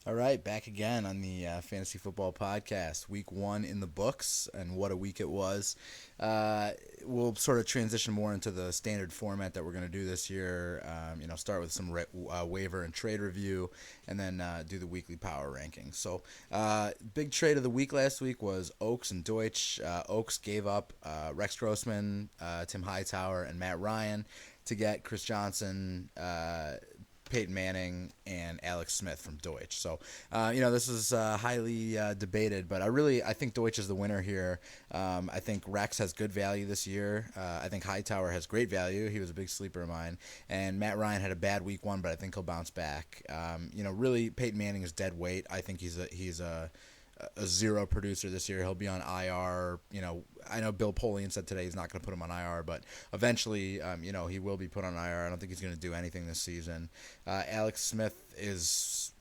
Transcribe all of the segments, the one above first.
All right, back again on the Fantasy Football Podcast. Week one in the books, and what a week it was. Uh, we'll sort of transition more into the standard format that we're going to do this year. Start with some waiver and trade review, and then do the weekly power rankings. So, big trade of the week last week was Oaks and Deutsch. Oaks gave up Rex Grossman, Tim Hightower, and Matt Ryan to get Chris Johnson. Peyton Manning and Alex Smith from Deutsch. So, this is highly debated, but I think Deutsch is the winner here. I think Rex has good value this year. I think Hightower has great value. He was a big sleeper of mine. And Matt Ryan had a bad week one, but I think he'll bounce back. Really, Peyton Manning is dead weight. I think he's a zero producer this year. He'll be on IR. I know Bill Polian said today he's not going to put him on IR, but eventually, he will be put on IR. I don't think he's going to do anything this season. Alex Smith is,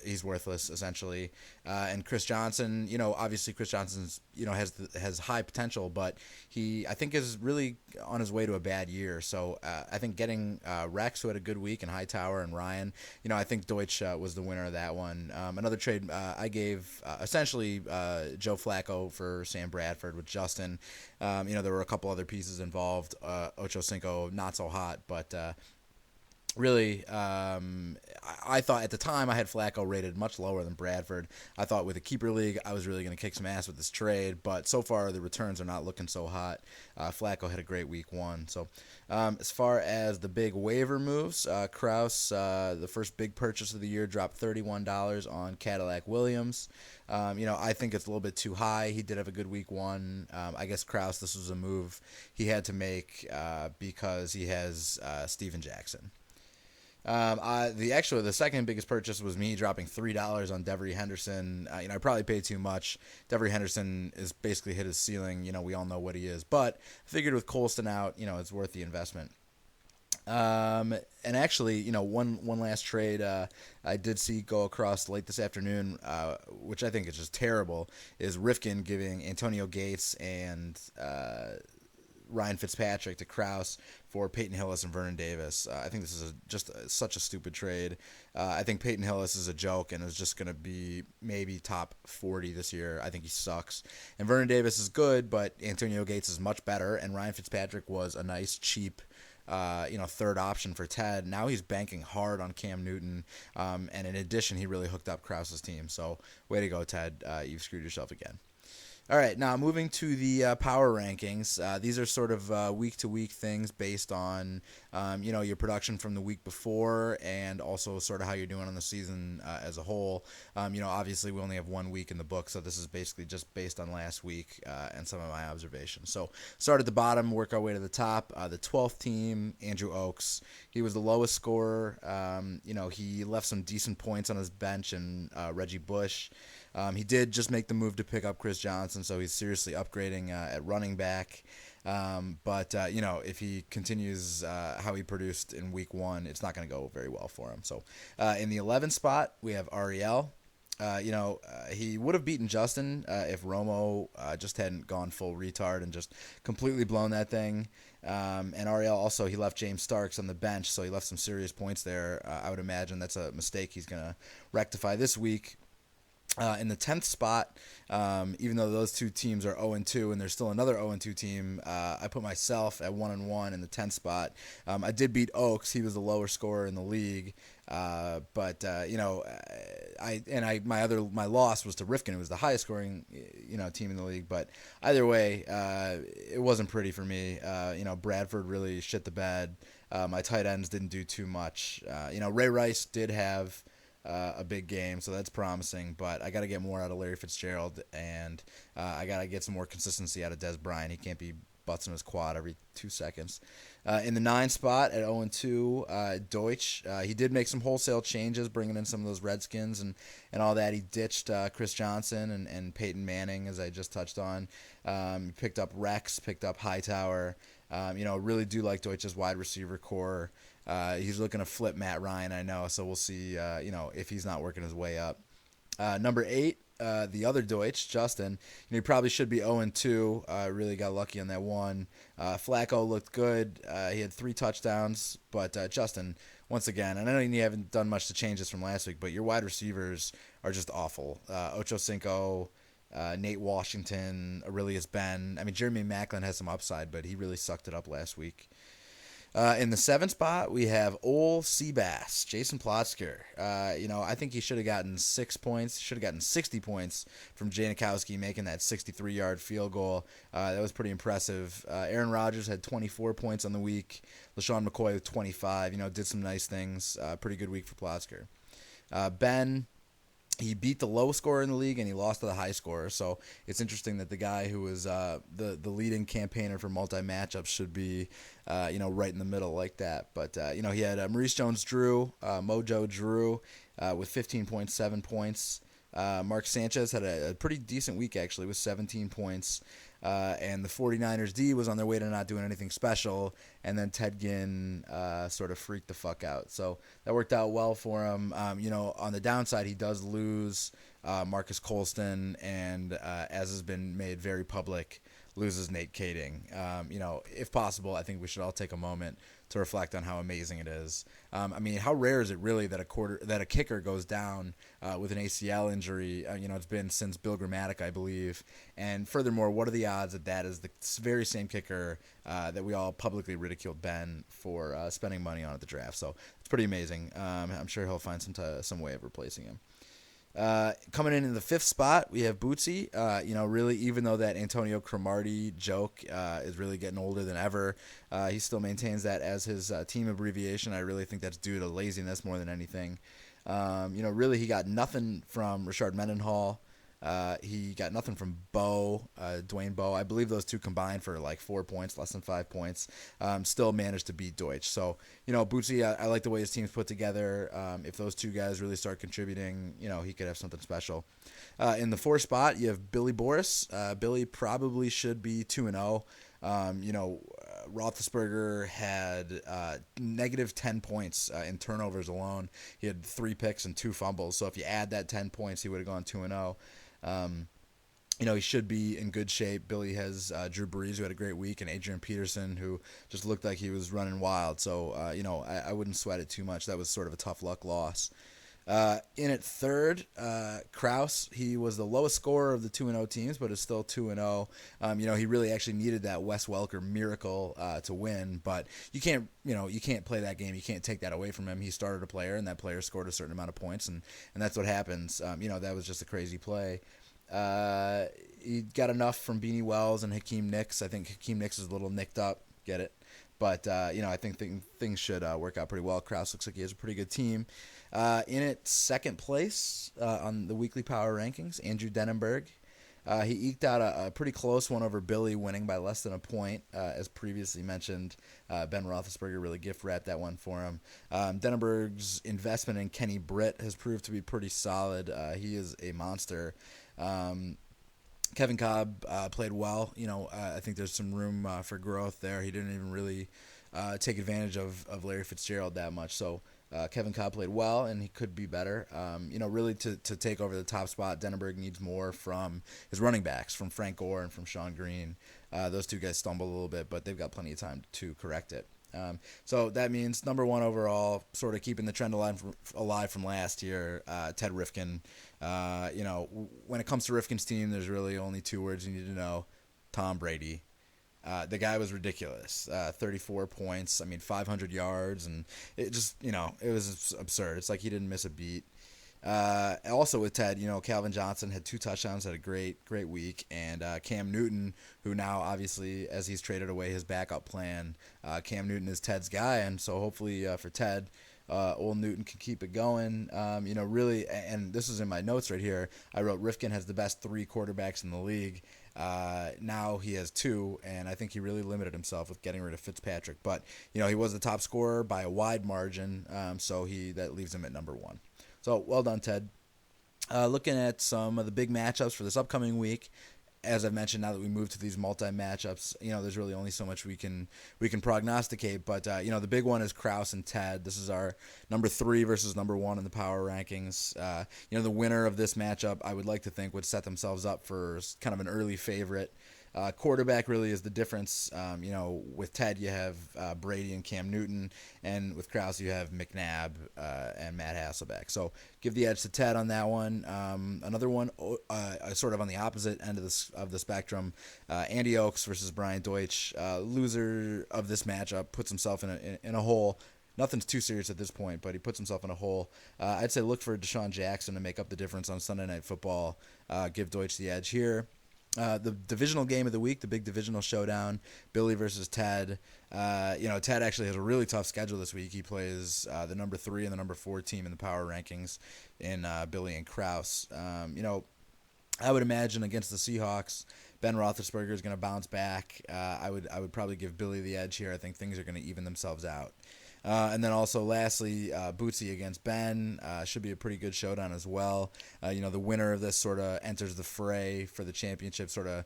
he's worthless essentially. And Chris Johnson, obviously Chris Johnson's, has high potential, but I think is really on his way to a bad year. So I think getting Rex, who had a good week, and Hightower and Ryan, I think Deutsch was the winner of that one. Another trade I gave essentially Joe Flacco for Sam Bradford with Justin. There were a couple other pieces involved. Ocho Cinco not so hot, but really, I thought at the time I had Flacco rated much lower than Bradford. I thought with a keeper league, I was really going to kick some ass with this trade, but so far the returns are not looking so hot. Flacco had a great week one. So as far as the big waiver moves, Kraus, the first big purchase of the year, dropped $31 on Cadillac Williams. I think it's a little bit too high. He did have a good week one. I guess Kraus, this was a move he had to make because he has Steven Jackson. The second biggest purchase was me dropping $3 on Devery Henderson. I probably paid too much. Devery Henderson is basically hit his ceiling. We all know what he is, but I figured with Colston out, it's worth the investment. And actually, one last trade I did see go across late this afternoon, which I think is just terrible, is Rifkin giving Antonio Gates and Ryan Fitzpatrick to Kraus for Peyton Hillis and Vernon Davis. I think this is such a stupid trade. I think Peyton Hillis is a joke and is just going to be maybe top 40 this year. I think he sucks. And Vernon Davis is good, but Antonio Gates is much better, and Ryan Fitzpatrick was a nice, cheap third option for Ted. Now he's banking hard on Cam Newton, and in addition, he really hooked up Kraus's team. So way to go, Ted. You've screwed yourself again. All right, now moving to the power rankings. These are sort of week-to-week things based on, your production from the week before and also sort of how you're doing on the season as a whole. Obviously we only have 1 week in the book, so this is basically just based on last week and some of my observations. So start at the bottom, work our way to the top. The 12th team, Andrew Oaks. He was the lowest scorer. He left some decent points on his bench and Reggie Bush. He did just make the move to pick up Chris Johnson, so he's seriously upgrading at running back. But if he continues how he produced in week one, it's not going to go very well for him. So in the 11th spot, we have Ariel. He would have beaten Justin if Romo just hadn't gone full retard and just completely blown that thing. And Ariel also, he left James Starks on the bench, so he left some serious points there. I would imagine that's a mistake he's going to rectify this week. In the 10th spot, even though those two teams are 0-2 and there's still another 0-2 team, I put myself at 1-1 in the 10th spot. I did beat Oaks. He was the lower scorer in the league. But my loss was to Rifkin, who was the highest scoring, team in the league. But either way, it wasn't pretty for me. Bradford really shit the bed. My tight ends didn't do too much. Ray Rice did have a big game, so that's promising. But I got to get more out of Larry Fitzgerald, and I got to get some more consistency out of Des Bryant. He can't be butts in his quad every 2 seconds. In the 9 spot at 0-2, Deutsch. He did make some wholesale changes, bringing in some of those Redskins and all that. He ditched Chris Johnson and Peyton Manning, as I just touched on. Picked up Rex, picked up Hightower. Really do like Deutsch's wide receiver core. He's looking to flip Matt Ryan, I know, so we'll see, if he's not working his way up. Number 8, the other Deutsch, Justin. He probably should be 0-2. Really got lucky on that one. Flacco looked good. He had 3 touchdowns, but Justin once again, and I know you haven't done much to change this from last week, but your wide receivers are just awful. Ocho Cinco, Nate Washington, Aurelius Ben. I mean, Jeremy Maclin has some upside, but he really sucked it up last week. In the 7th spot, we have Ole Seabass, Jason Plotzker. I think he should have gotten 6 points, should have gotten 60 points from Janikowski making that 63-yard field goal. That was pretty impressive. Aaron Rodgers had 24 points on the week. LaShawn McCoy with 25, did some nice things. Pretty good week for Plotzker. Ben, he beat the low scorer in the league and he lost to the high scorer. So it's interesting that the guy who was the leading campaigner for multi matchups should be right in the middle like that. But he had Maurice Jones-Drew, Mojo Drew with 15.7 points. Mark Sanchez had a pretty decent week actually with 17 points. And the 49ers D was on their way to not doing anything special, and then Ted Ginn sort of freaked the fuck out. So that worked out well for him. On the downside, he does lose Marcus Colston, and as has been made very public, loses Nate Kading. If possible, I think we should all take a moment to reflect on how amazing it is. How rare is it really that a kicker goes down with an ACL injury? It's been since Bill Gramatic, I believe. And furthermore, what are the odds that that is the very same kicker that we all publicly ridiculed Ben for spending money on at the draft? So it's pretty amazing. I'm sure he'll find some way of replacing him. Coming in the 5th spot, we have Bootsy. Really, even though that Antonio Cromartie joke is really getting older than ever, he still maintains that as his team abbreviation. I really think that's due to laziness more than anything. Really, he got nothing from Rashard Mendenhall. He got nothing from Dwayne Bowe. I believe those two combined for like 4 points, less than 5 points. Still managed to beat Deutsch. So, Bootsy, I like the way his team's put together. If those two guys really start contributing, he could have something special. In the 4th spot, you have Billy Boris. Billy probably should be 2-0. Roethlisberger had negative 10 points in turnovers alone. He had 3 picks and 2 fumbles. So if you add that 10 points, he would have gone 2-0. He should be in good shape. Billy has Drew Brees, who had a great week, and Adrian Peterson, who just looked like he was running wild. So, I wouldn't sweat it too much. That was sort of a tough luck loss. In at 3rd, Kraus, he was the lowest scorer of the 2-0 teams, but is still 2-0. He really actually needed that Wes Welker miracle to win, but you can't play that game. You can't take that away from him. He started a player, and that player scored a certain amount of points, and that's what happens. That was just a crazy play. He got enough from Beanie Wells and Hakeem Nicks. I think Hakeem Nicks is a little nicked up. Get it? But, I think things should work out pretty well. Kraus looks like he has a pretty good team. In it, 2nd place on the weekly power rankings, Andrew Denenberg. He eked out a pretty close one over Billy, winning by less than a point. As previously mentioned, Ben Roethlisberger really gift-wrapped that one for him. Denenberg's investment in Kenny Britt has proved to be pretty solid. He is a monster. Kevin Cobb played well. I think there's some room for growth there. He didn't even really take advantage of Larry Fitzgerald that much. So Kevin Cobb played well, and he could be better. Really to take over the top spot, Denenberg needs more from his running backs, from Frank Gore and from Sean Green. Those two guys stumbled a little bit, but they've got plenty of time to correct it. So that means number 1 overall, sort of keeping the trend alive from last year, Ted Rifkin. When it comes to Rifkin's team, there's really only 2 words you need to know: Tom Brady. The guy was ridiculous. 34 points, 500 yards, and it just, it was absurd. It's like he didn't miss a beat. Also with Ted, Calvin Johnson had 2 touchdowns, had a great week, and Cam Newton, who now obviously, as he's traded away his backup plan, Cam Newton is Ted's guy, and so hopefully for Ted, old Newton can keep it going. Really, and this is in my notes right here, I wrote Rifkin has the best 3 quarterbacks in the league. Now he has 2, and I think he really limited himself with getting rid of Fitzpatrick. But, he was the top scorer by a wide margin, so that leaves him at number 1. So, well done, Ted. Looking at some of the big matchups for this upcoming week, as I've mentioned, now that we move to these multi-matchups, there's really only so much we can prognosticate. But, the big one is Kraus and Ted. This is our number 3 versus number 1 in the power rankings. The winner of this matchup, I would like to think, would set themselves up for kind of an early favorite. Quarterback really is the difference. With Ted, you have Brady and Cam Newton, and with Krause, you have McNabb and Matt Hasselbeck. So give the edge to Ted on that one. Another one, sort of on the opposite end of the spectrum, Andy Oakes versus Brian Deutsch. Loser of this matchup puts himself in a hole. Nothing's too serious at this point, but he puts himself in a hole. I'd say look for Deshaun Jackson to make up the difference on Sunday Night Football. Give Deutsch the edge here. The divisional game of the week, the big divisional showdown, Billy versus Ted. Ted actually has a really tough schedule this week. He plays the number 3 and the number 4 team in the power rankings in Billy and Krause. I would imagine against the Seahawks, Ben Roethlisberger is going to bounce back. I would probably give Billy the edge here. I think things are going to even themselves out. And then also, lastly, Bootsy against Ben should be a pretty good showdown as well. The winner of this sort of enters the fray for the championship, sort of,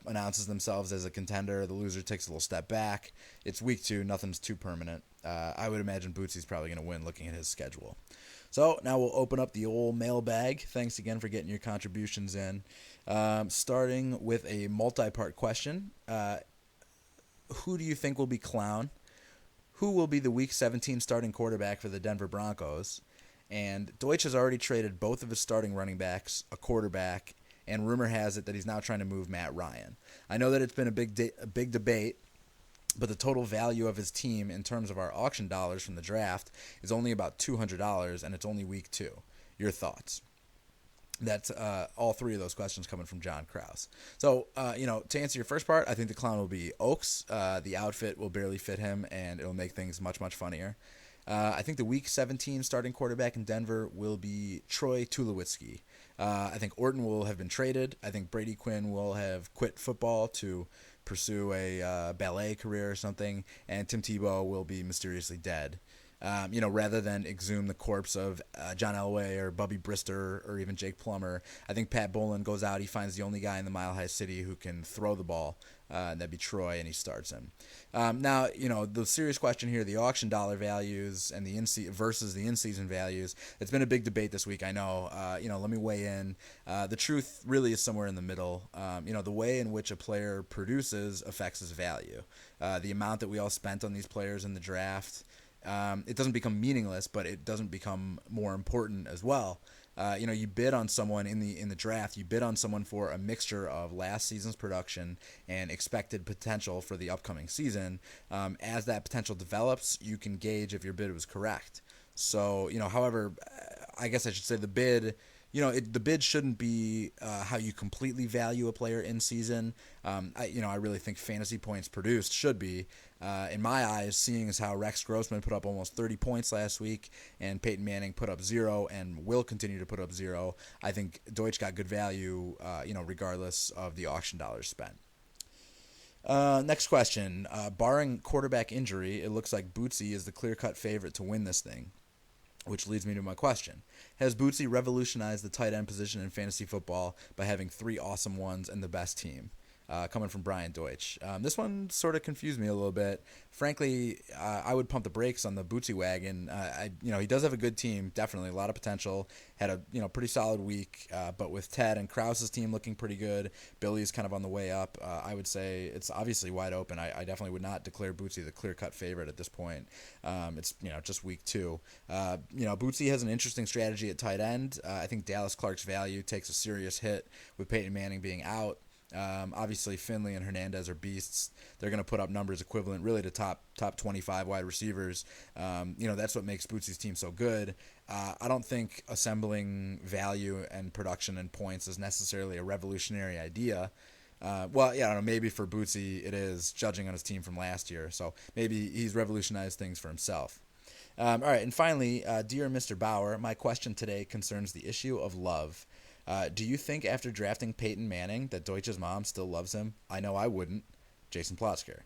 announces themselves as a contender. The loser takes a little step back. It's week 2. Nothing's too permanent. I would imagine Bootsy's probably going to win looking at his schedule. So now we'll open up the old mailbag. Thanks again for getting your contributions in. Starting with a multi-part question. Who do you think will be clown? Who will be the Week 17 starting quarterback for the Denver Broncos? And Deutsch has already traded both of his starting running backs, a quarterback, and rumor has it that he's now trying to move Matt Ryan. I know that it's been a big debate, but the total value of his team in terms of our auction dollars from the draft is only about $200, and it's only Week 2. Your thoughts? That's all 3 of those questions coming from John Krause. So, to answer your first part, I think the clown will be Oakes. The outfit will barely fit him, and it'll make things much, much funnier. I think the Week 17 starting quarterback in Denver will be Troy Tulowitzki. I think Orton will have been traded. I think Brady Quinn will have quit football to pursue a ballet career or something, and Tim Tebow will be mysteriously dead. Rather than exhume the corpse of John Elway or Bubby Brister or even Jake Plummer, I think Pat Bowlen goes out. He finds the only guy in the Mile High City who can throw the ball. That'd be Troy, and he starts him. Now, the serious question here, the auction dollar values and the versus the in-season values. It's been a big debate this week, I know. Let me weigh in. The truth really is somewhere in the middle. The way in which a player produces affects his value. The amount that we all spent on these players in the draft, it doesn't become meaningless, but it doesn't become more important as well. You bid on someone in the draft. You bid on someone for a mixture of last season's production and expected potential for the upcoming season. As that potential develops, you can gauge if your bid was correct. So, however, I guess I should say the bid. The bid shouldn't be how you completely value a player in season. I really think fantasy points produced should be. In my eyes, seeing as how Rex Grossman put up almost 30 points last week and Peyton Manning put up 0 and will continue to put up 0, I think Deutsch got good value, regardless of the auction dollars spent. Next question. Barring quarterback injury, it looks like Bootsy is the clear-cut favorite to win this thing. Which leads me to my question. Has Bootsy revolutionized the tight end position in fantasy football by having 3 awesome ones and the best team? Coming from Brian Deutsch. This one sort of confused me a little bit. Frankly, I would pump the brakes on the Bootsy wagon. He does have a good team, definitely a lot of potential. Had a pretty solid week, but with Ted and Krause's team looking pretty good, Billy's kind of on the way up. I would say it's obviously wide open. I definitely would not declare Bootsy the clear-cut favorite at this point. It's just week 2. Bootsy has an interesting strategy at tight end. I think Dallas Clark's value takes a serious hit with Peyton Manning being out. Obviously, Finley and Hernandez are beasts. They're going to put up numbers equivalent really to top 25 wide receivers. That's what makes Bootsy's team so good. I don't think assembling value and production and points is necessarily a revolutionary idea. I don't know, maybe for Bootsy it is, judging on his team from last year. So maybe he's revolutionized things for himself. All right, and finally, dear Mr. Bauer, my question today concerns the issue of love. Do you think after drafting Peyton Manning that Deutsch's mom still loves him? I know I wouldn't. Jason Plotzker.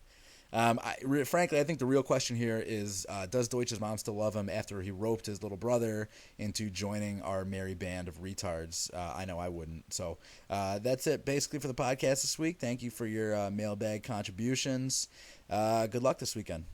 Frankly, I think the real question here is, does Deutsch's mom still love him after he roped his little brother into joining our merry band of retards? I know I wouldn't. So that's it basically for the podcast this week. Thank you for your mailbag contributions. Good luck this weekend.